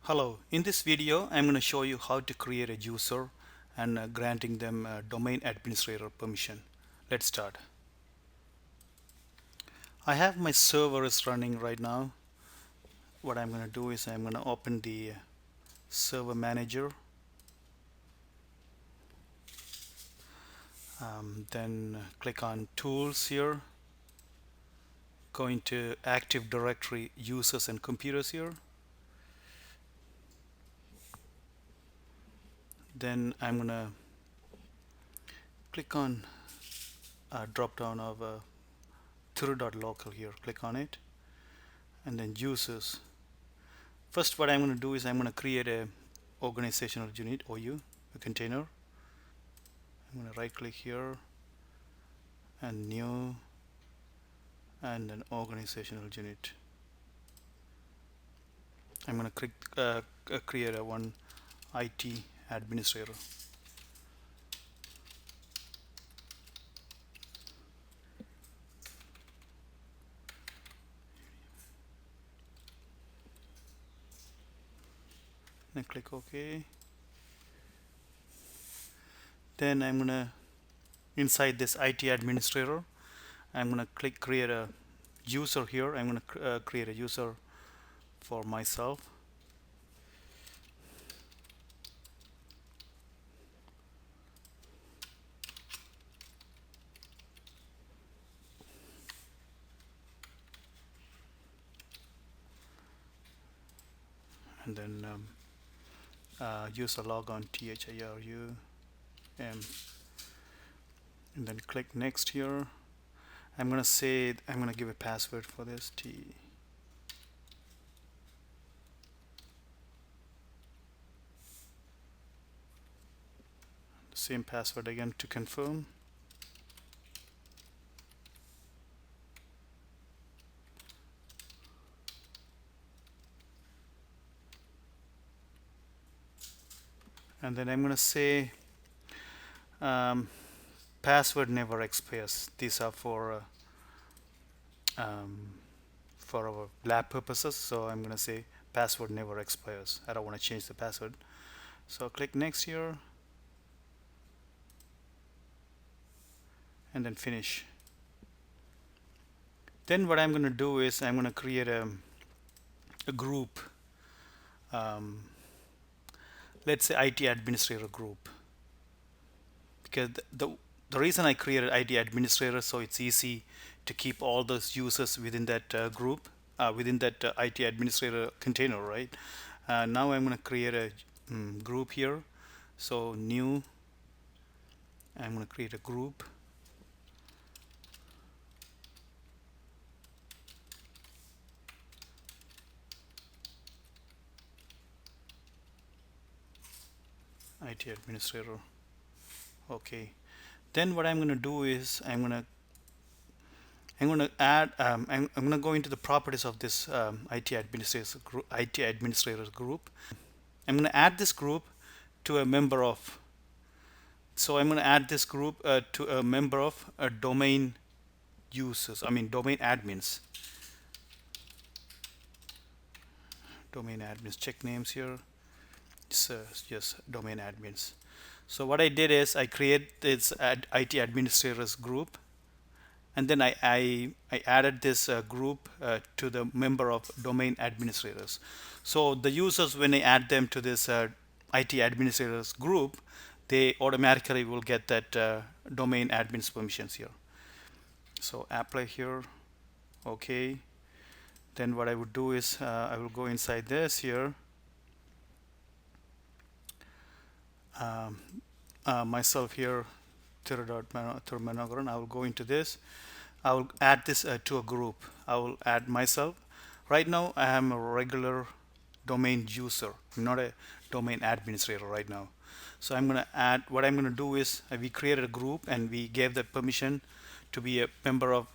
Hello, in this video I'm going to show you how to create a user and granting them a domain administrator permission. Let's start. I have my server is running right now. What I'm going to do is I'm going to open the server manager, then click on tools here, go into Active Directory users and computers here. Then I'm going to click on drop down of Thiru.local here, click on it, and then users. First, what I'm going to do is I'm going to create a organizational unit OU, a container. I'm going to right click here and new and an organizational unit. I'm going to create a one IT administrator. And click OK. Then I'm going to inside this IT administrator I'm going to click create a user here. I'm going to create a user for myself. And then user logon THIRUM, and then click next here. I'm going to give a password for this same password again to confirm. And then I'm going to say password never expires. These are for our lab purposes, so I'm going to say password never expires. I don't want to change the password, so click next here and then finish. Then what I'm going to do is I'm going to create a group, let's say IT administrator group, because the reason I created IT administrator, so it's easy to keep all those users within that group, within that IT administrator container, right? Now I'm going to create a group here. So new, I'm going to create a group. IT administrator. Okay. Then what I'm going to do is I'm going to add. I'm going to go into the properties of this IT administrators group. I'm going to add this group to a member of. So I'm going to add this group to a member of domain users. I mean domain admins. Domain admins. Check names here. So yes, domain admins. So what I did is I create this IT administrators group, and then I added this group to the member of domain administrators. So the users, when I add them to this IT administrators group, they automatically will get that domain admins permissions here. So apply here. Okay. Then what I would do is I will go inside this here. Myself here, ThiruManogaran. I will go into this. I will add this to a group. I will add myself. Right now I am a regular domain user. I'm not a domain administrator right now. So I'm going to add, what I'm going to do is we created a group and we gave the permission to be a member of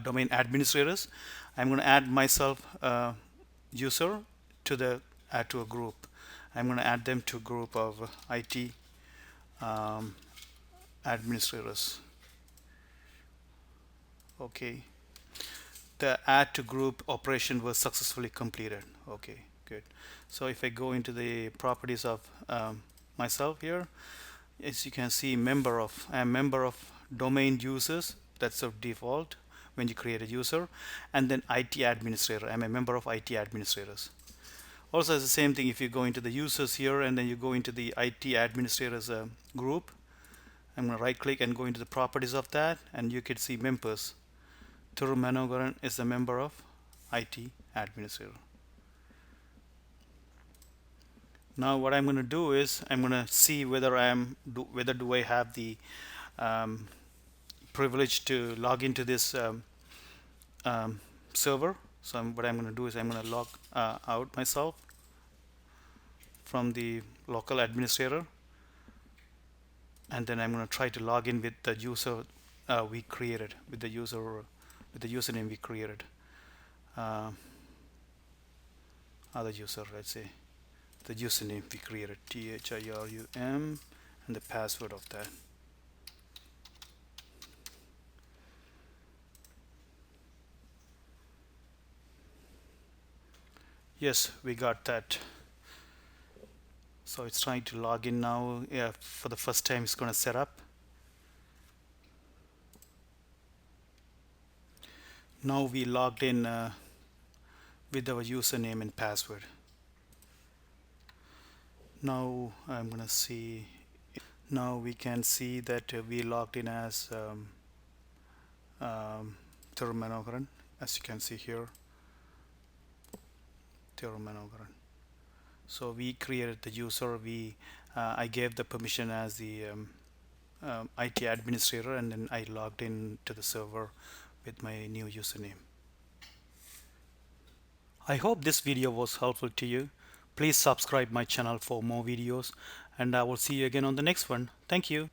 domain administrators. I'm going to add myself user to a group. I'm going to add them to a group of IT administrators. Okay. the add to group operation was successfully completed. Okay, good. So if I go into the properties of myself here, as you can see, I am member of domain users. That's the default when you create a user. And then IT administrator. I'm a member of IT administrators. Also, it's the same thing if you go into the users here and then you go into the IT administrators group. I'm going to right click and go into the properties of that, and you can see members. ThiruManogaran is a member of IT administrator. Now what I'm going to do is I'm going to see whether whether do I have the um, privilege to log into this um, server. So what I'm going to do is I'm going to log out myself from the local administrator, and then I'm going to try to log in with the user we created, with the username we created. Uh, Other user, let's say the username we created, THIRUM, and the password of that. Yes, we got that. So it's trying to log in now. Yeah, for the first time it's going to set up. Now we logged in with our username and password. Now I'm going to see. Now we can see that we logged in as ThiruManogaran, as you can see here, ThiruManogaran. So we created the user. I gave the permission as the IT administrator, and then I logged in to the server with my new username. I hope this video was helpful to you. Please subscribe my channel for more videos, and I will see you again on the next one. Thank you.